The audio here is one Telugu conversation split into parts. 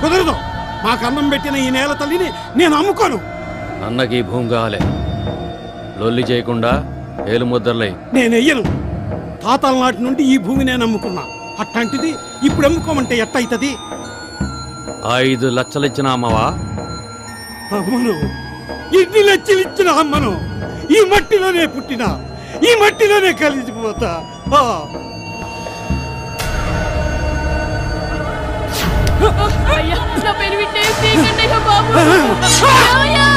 కుదరదు. మాకు అన్నం పెట్టిన ఈ నేల తల్లిని నేను అమ్ముకోను. అన్నకి భూమి కావాలి. లొల్లి చేయకుండా ఏలు ముద్దర్లై. నేను వెయ్యను. తాతల నాటి నుండి ఈ భూమి నేను అమ్ముకున్నా. అట్లాంటిది ఇప్పుడు అమ్ముకోమంటే ఎట్టయితది? 5 లక్షలు ఇచ్చిన అమ్మవా? అమ్మను, ఎన్ని లక్షలు ఇచ్చిన అమ్మను. ఈ మట్టిలోనే పుట్టినా, ఈ మట్టిలోనే కలిసిపోతా. అయ్యా, నా పేరు వింటే పీకండయ్యా బాబు. అయ్యా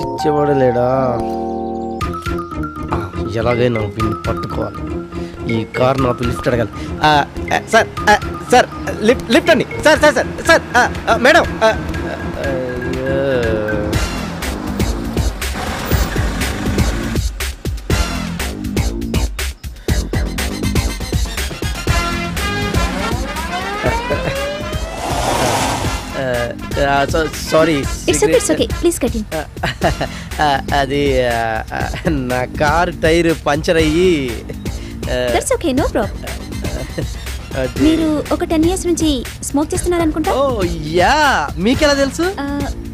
ఇచ్చేవాడు లేడా? ఎలాగైనా వీడిని పట్టుకోవాలి. ఈ కార్ నాకు లిఫ్ట్ అడగాలి. సార్ సార్ లిఫ్ట్ అండి. Sir sir sir sir madam. Sorry. అది నా కార్ టైర్ పంచర్ అయ్యి. మీరు ఒక 10 years నుంచి స్మోక్ చేస్తున్నారు అనుకుంటా. ఓ యా, మీకెలా తెలుసు?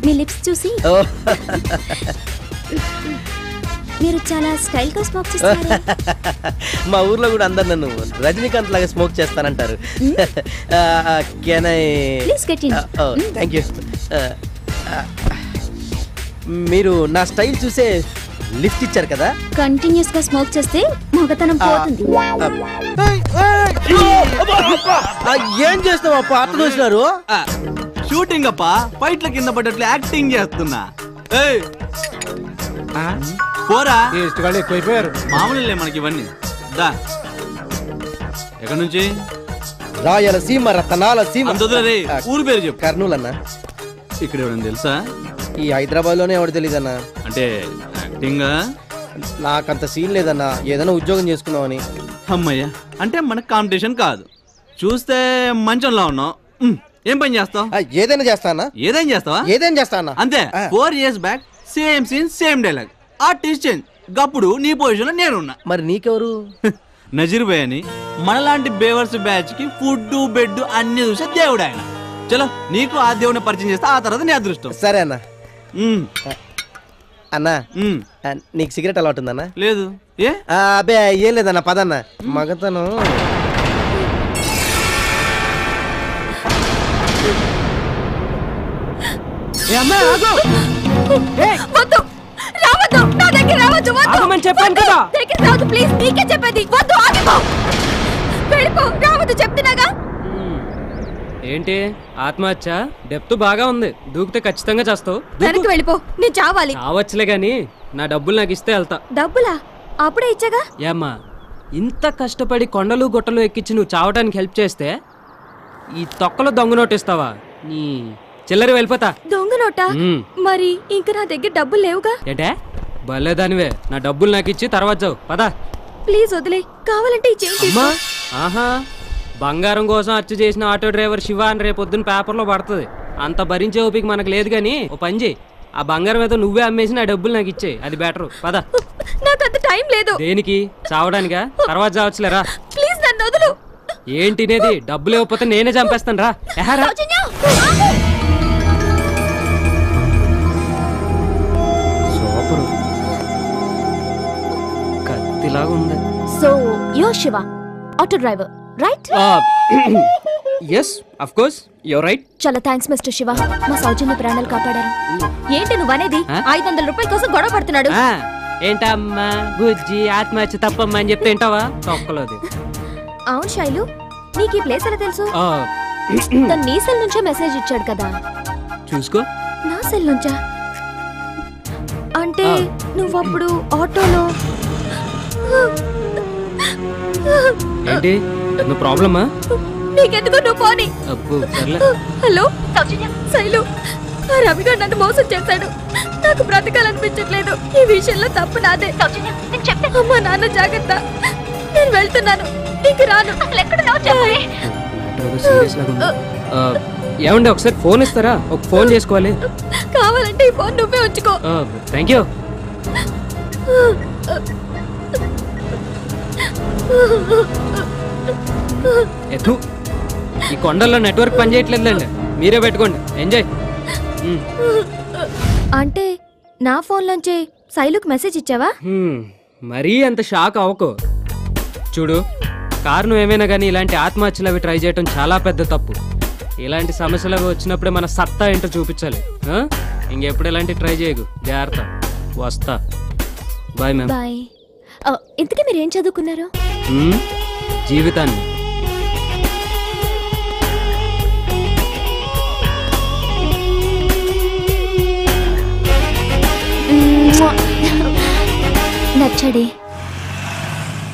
మీ లిప్స్ చూసి. మీరు చాలా స్టైల్ గా స్మోక్ చేస్తారు. మా ఊర్లో కూడా అందరు నన్ను రజనీకాంత్ లాగా స్మోక్ చేస్తానంటారు. Can I please get in. Thank you. మీరు నా స్టైల్ చూసే లిఫ్ట్ ఇచ్చారు కదా. కంటిన్యూస్ గా స్మోక్ చేస్తే మగతనం పోతుంది. ఏం చేస్తావు అప్ప? అర్థం వచ్చినారు. షూటింగ్ అప్ప, ఫైట్ల కింద పడ్డట్లు యాక్టింగ్ చేస్తున్నా. పోరా, ఎక్కువైపోయారు. మామూలులే మనకి ఇవన్నీ. దా, ఎక్కడి నుంచి? రాయలసీమ రతనాల సీమ. ఊరు పేరు చెప్పు. కర్నూలు అన్న. ఇక్కడ ఎవరైనా తెలుసా? ఈ హైదరాబాద్ లోనే ఎవరు తెలీదన్నా. అంటే యాక్టింగ్? నాకంత సీన్ లేదన్నా, ఏదైనా ఉద్యోగం చేసుకున్నావని. అమ్మయ్యా, అంటే మనకు కాంపిటీషన్ కాదు. చూస్తే మంచంలో ఉన్నావు. ఏం పని చేస్తావు? ఏదైనా చేస్తానా. ఏదైనా చేస్తావా? ఏదైనా చేస్తానా అంతే. 4 years back same scene same dialogue. Artist change. గప్పుడు నీ పొజిషన్ లో నేనున్నా. మరి నీకెవరు? నజీర్ భాయ్ అని. మనలాంటి బేవర్స్ బ్యాచ్ కి ఫుడ్ బెడ్ అన్ని చూసే దేవుడు ఆయన. చలో, నీకు ఆ దేవుని పరిచయం చేస్తే ఆ తర్వాత నీ అదృష్టం. సరే అన్న. అన్నా మ్. నీకు సిగరెట్ అలవాటు ఉందన్నా? లేదు. ఏ అబ్బే ఏం లేదన్న పదన్న మగతను. వద్దు రావద్దు, నా దగ్గర రావద్దు, వద్దు చెప్పాను కదా. దగ్గర రావద్దు ప్లీజ్, నీకే చెప్పేది. వద్దు, ఆగిపో, వెళ్ళిపో, రావద్దు చెప్తున్నాగా. ఏంటి ఆత్మహత్య? డెప్త్ బాగా ఉంది, దూకితే ఖచ్చితంగా చేస్తావు. వెనక్కి వెళ్ళిపో, నేను చావాలి. కావచ్చులే గాని నా డబ్బులు నాకు ఇస్తే వెళ్తా. డబ్బులా? అప్పుడే ఇచ్చాగా. ఏమ్మా, ఇంత కష్టపడి కొండలు గుట్టలు ఎక్కించి నువ్వు చావటానికి హెల్ప్ చేస్తే ఈ తొక్కలో దొంగ నోటు ఇస్తావా? నీ చిల్లరి వెళ్ళిపోతా. దొంగ నోటా? మరి ఇంక నా దగ్గర డబ్బులు లేవుగా. ఏంటే భలేదానివే, నా డబ్బులు నాకు ఇచ్చి తర్వాత చావు పదా. ప్లీజ్ వదిలే, కావాలంటే ఈ చేయి తీసుకో. ఆహా, బంగారం కోసం అచ్చు చేసిన ఆటో డ్రైవర్ శివ అని రేపొద్దున పేపర్లో పడుతుంది. అంత భరించే ఓపిక మనకు లేదు కానీ ఓ పని చేయి, ఆ బంగారం ఏదో నువ్వే అమ్మేసి నా డబ్బులు నాకు ఇచ్చే, అది బెటర్ పద. నాకు అంత టైం లేదు. దేనికి? చావడానికా? తర్వాత చావచ్చులేరా. ప్లీజ్ నన్ను వదులు. ఏంటినేది? డబ్బులు ఇవ్వకపోతే నేనే చంపేస్తాను రా. సూపర్, కత్తిలాగా ఉంది. So yo Shiva, auto driver right? Yes of course your right. చాలా థ్యాంక్స్ మిస్టర్ శివ, మా సౌజన్య ప్రాణాలు కాపాడారు. ఏంటి నువ్వు అనేది? 500 రూపాయల కోసం గొడవ పడుతున్నాడు. ఏంటమ్మా బుజ్జి ఆత్మహత్య తప్పమ్మా అని చెప్తే ఏంటావా? తొక్కలోది. అవును శైలు, నీకు ఈ ప్లేస్ ఎలా తెలుసు? తను నీ సెల్ నుంచే మెసేజ్ ఇచ్చాడు కదా. చూసుకో. నా సెల్ నుంచా? అంటే నువ్వప్పుడు ఆటోలో. ఏంటి నువ్వు ప్రాబ్లమా? నీకెందుకు, నువ్వు పోనీ. అబ్బో సర్లే. హలో శైలు, ఆ రవిగాడు నన్ను మోసం చేశాడు. నాకు బ్రతకాలనిపించట్లేదు. ఈ విషయంలో తప్పు నాదే. అమ్మా నాన్న జాగ్రత్త, నేను వెళ్తున్నాను, నీకు రాను. ఏమండి ఒకసారి ఫోన్ ఇస్తారా? ఒక ఫోన్ చేసుకోవాలి. కావాలంటే ఈ ఫోన్ నువ్వే ఉంచుకో. Thank you. ఎత్తు, ఈ కొండల్లో నెట్వర్క్ పనిచేయట్లేదులేండి, మీరే పెట్టుకోండి, ఎంజాయ్. అంటే నా ఫోన్ నుంచి శైలుకు మెసేజ్ ఇచ్చావా? మరీ అంత షాక్ అవ్వకు. చూడు, కారణం ఏమైనా కానీ ఇలాంటి ఆత్మహత్యలు అవి ట్రై చేయడం చాలా పెద్ద తప్పు. ఇలాంటి సమస్యలు అవి వచ్చినప్పుడే మన సత్తా ఏంటో చూపించాలి. ఇంకెప్పుడు ఇలాంటి ట్రై చేయకు, జాగ్రత్త. వస్తా, బాయ్ మ్యామ్. బాయ్. ఇంతకీ మీరు ఏం చదువుకున్నారు? జీవితాన్ని. నచ్చడి.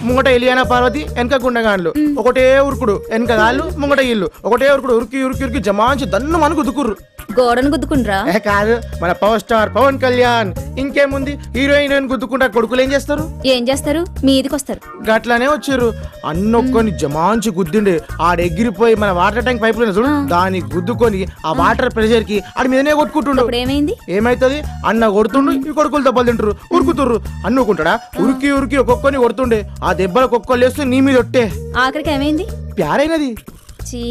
ముంగట ఎలియానా పార్వతి, వెనక గుండగాండ్లు, ఒకటే ఉరుకుడు, వెనక గాళ్ళు, ముంగట ఇల్లు, ఒకటే ఉరుకుడు, ఉరికి ఉరికి ఉరికి జమాంచి దన్ను మనకు గుద్దుకుర్రు. గోడను గుద్దుకుండ్రా? కాదు, మన పవర్ స్టార్ పవన్ కళ్యాణ్. ఇంకేముంది, హీరోయిన్ గుద్దుకుంటా కొడుకులు ఏం చేస్తారు? ఏం చేస్తారు? మీదికి వస్తారు. గట్లానే వచ్చారు. అన్నొక్కని జమాంచి గుద్దిండే, ఆడెగిరిపోయి మన వాటర్ ట్యాంక్ పైప్ చూడు, దాన్ని గుద్దుకొని ఆ వాటర్ ప్రెషర్ కి ఆడి మీదనే కొట్టుకుంటుండు. ఏమైంది? ఏమైతుంది? అన్న కొడుతుండు, ఈ కొడుకులు దెబ్బలు తింటారు, ఉరుకుతుర్రు. అన్నుకుంటాడా? ఉరికి ఉరికి ఒక్కొక్కని కొడుతుండే, ఆ దెబ్బలు ఒక్కొక్కరు వేస్తే నీ మీద ఒట్టే. ఆఖరికి ఏమైంది? ప్యారైనది.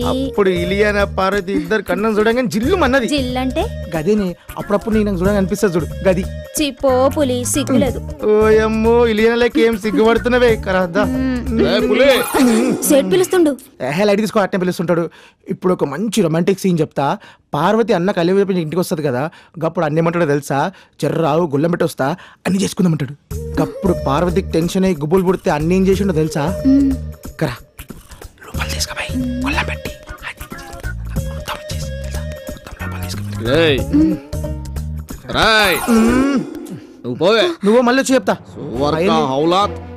అప్పుడు ఇలియానా పార్వతి ఇద్దరు కన్నం చూడంగానే జిల్లు మన్నది. జిల్లంటే గదేనే, అప్పుడప్పుడు నేను చూడంగా అనిపిస్తుంది చూడు, గది. చిప్పో పులి, సిగ్గులేదు. ఓయమ్మో, ఇలియానాలకి ఏం సిగ్గుపడుతున్నవే కరాదా. సేట్ పిలుస్తుండు. లైట్ తీసుకో, అట్నే పిలుస్తుంటాడు. ఇప్పుడు ఒక మంచి రొమాంటిక్ సీన్ చెప్తా. పార్వతి అన్న కలిపి ఇంటికి వస్తుంది కదా, గప్పుడు అన్న ఏమంటాడో తెలుసా? చెర్రావు గుళ్ళం పెట్టి వస్తా, అన్ని చేసుకుందామంటాడు. గప్పుడు పార్వతికి టెన్షన్ అయ్యి గుబ్బులు పుడితే అన్ని ఏం చేసిండో తెలుసా? కరా లోపల తీసుకుపోయి గుళ్ళం పెట్టి నువ్వు పోవే. నువ్వు మళ్ళీ వచ్చి చెప్తా.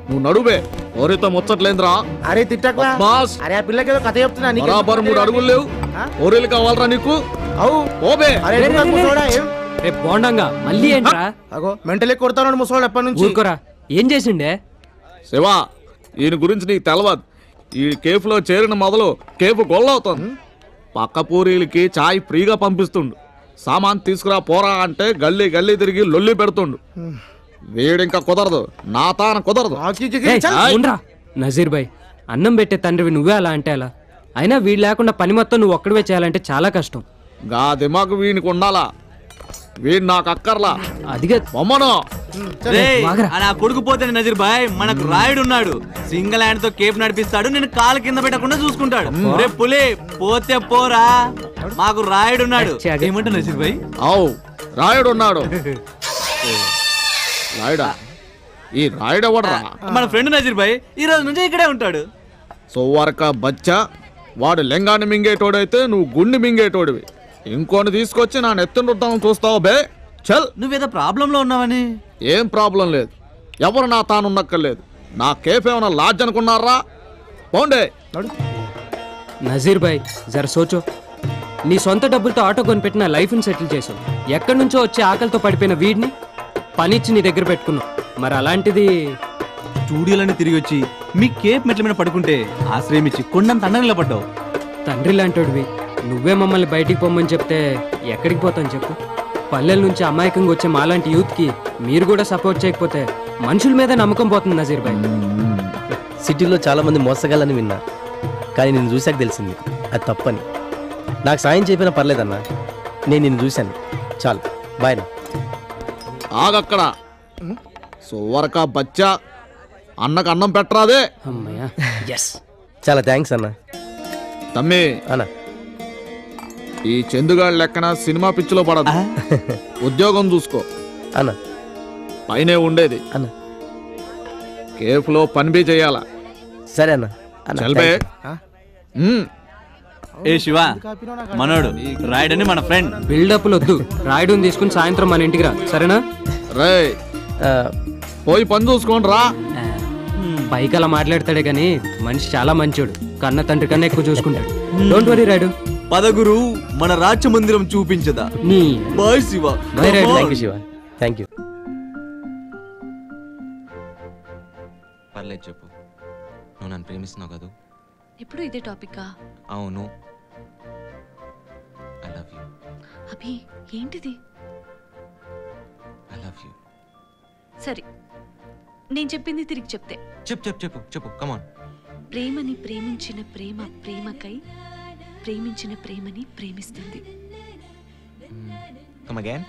నువ్వు నడువే, ఓరితో ముచ్చట్లేదురా. అరే తిట్టక్లా బాస్. అరే ఆ పిల్లకి ఏదో కథ చెప్తున్నా. బరాబర్ 3 అడుగులు లేవు, ఓరేలు కావాలరా నీకు? అవు పోవే. రేపు బోండంగా మళ్ళీ ఏంట్రా? అగో మెంటలే కొడతాను ముసోడు ఎప్పటి నుంచి. ఊరుకోరా, ఏం చేసిండే? శివా, ఈయన గురించి నీకు తెలవదు. ఈ కేఫ్లో చేరిన మొదలు కేఫ్ గొల్లవుతుంది. పక్క పూరీలకి చాయ్ ఫ్రీగా పంపిస్తుండు. సామాన్ తీసుకురా పోరా అంటే గల్లీ గల్లీ తిరిగి లొల్లి పెడుతుండు. వీడింకా కుదరదు, నా తాన కుదరదు. నజీర్ భాయ్, అన్నం పెట్టే తండ్రివి నువ్వే అలా అంటే అలా. అయినా వీడు లేకుండా పని మొత్తం నువ్వు ఒక్కడివే చేయాలంటే చాలా కష్టం. గా దిమాకు వీనికి ఉండాలా. వీడు నాకు అక్కర్లా. అదిగా బొమ్మను రేయ్, వాగరా. ఆ నా కొడుకు పోతే నజీర్ భాయ్ మనకు రాయుడు ఉన్నాడు. సింగిల్ హ్యాండ్ తో కేప్ నడిపిస్తాడు, నేను కాలు కింద పెట్టకుండా చూసుకుంటాడు. రే పులి పోతే పోరా, మాకు రాయుడు ఉన్నాడు. ఏమంటా నజీర్ భాయ్? అవు రాయుడు ఉన్నాడు. రాయుడా? ఈ రాయుడు ఎవడరా? మన ఫ్రెండ్ నజీర్ భాయ్ ఈ రోజు నుంచి ఇక్కడే ఉంటాడు. సోవర్క బచ్చా, వాడు లెంగాన్ని మింగేటోడైతే నువ్వు గుండి మింగేటోడివి. ఇంకోని తీసుకొచ్చి నా నెత్తిన రుద్దామని చూస్తావు బే. చల్. నువ్వేదో ప్రాబ్లం లో ఉన్నావని. ఏం ప్రాబ్లం లేదు, ఎవరు నా తానున్నక్కర్లేదు. నా కేఫ్ ఏమైనా లాడ్జ్ అనుకున్నారా? పోండే. నజీర్ భాయ్ జర సోచో, నీ సొంత డబ్బులతో ఆటో కొనిపెట్టిన లైఫ్ని సెటిల్ చేసావు. ఎక్కడి నుంచో వచ్చే ఆకలితో పడిపోయిన వీడిని పనిచ్చి నీ దగ్గర పెట్టుకున్నావు. మరి అలాంటిది స్టూడియోలని తిరిగి వచ్చి మీ కేప్ మెట్ల మీద పడుకుంటే ఆశ్రయమిచ్చి కొండంత అండంగా పడ్డావు. తండ్రి లాంటోడివి నువ్వే మమ్మల్ని బయటికి పొమ్మని చెప్తే ఎక్కడికి పోతాను చెప్పు? పల్లెల నుంచి అమాయకంగా వచ్చే మాలాంటి యూత్కి మీరు కూడా సపోర్ట్ చేయకపోతే మనుషుల మీద నమ్మకం పోతుంది నజీర్ భాయ్. సిటీలో చాలా మంది మోసగాలని విన్నా, కానీ నేను చూశాక తెలిసింది అది తప్పని. నాకు సాయం చెప్పినా పర్లేదన్నా, నేను నిన్ను చూశాను చాలు. బాయ్ నా. ఆగక్కడ. సోవర్క బచ్చా, అన్నకు అన్నం పెట్టరాదే. అమ్మయ్యా ఎస్. చాలా థ్యాంక్స్ అన్నా. తమ్మి, అన్నా ఈ చందుగాడి లెక్కన సినిమా పిచ్చిలో పడదు. ఉద్యోగం చూసుకో. అన్నా పైనే ఉండేది. అన్నా కేఫ్ లో పని బి చెయ్యాలా. సరే అన్నా. అన్నా చల్బే. ఏ శివ, మనోడు రాయుడని మన ఫ్రెండ్. బిల్డప్లు వద్దు, రాయుడుని తీసుకుని సాయంత్రం మన ఇంటికి రా, సరేనా? రే పోయి పని చూసుకోండి రా. పైకి అలా మాట్లాడతాడే కానీ మనిషి చాలా మంచోడు. కన్న తండ్రి కన్నా ఎక్కువ చూసుకుంటాడు. Don't worry Rayudu. పదగురు మన రాజ్య మందిరం చూపించదా? నీ bye Shiva. Bye Rayudu. Thank you Shiva, thank you. పర్లేదు చెప్పు, నువ్వు నన్ను ప్రేమిస్తున్నావు కదా? ఎప్పుడు ఇదే టాపికా? అవును. I love you. అభి ఏంటిది? I love you. సరే, నేను చెప్పింది తిరిగి చెప్తే. చెప్పు చెప్పు చెప్పు చెప్పు, కమాన్. ప్రేమని ప్రేమించిన ప్రేమ ప్రేమకై ప్రేమించిన ప్రేమని ప్రేమిస్తుంది. Come again.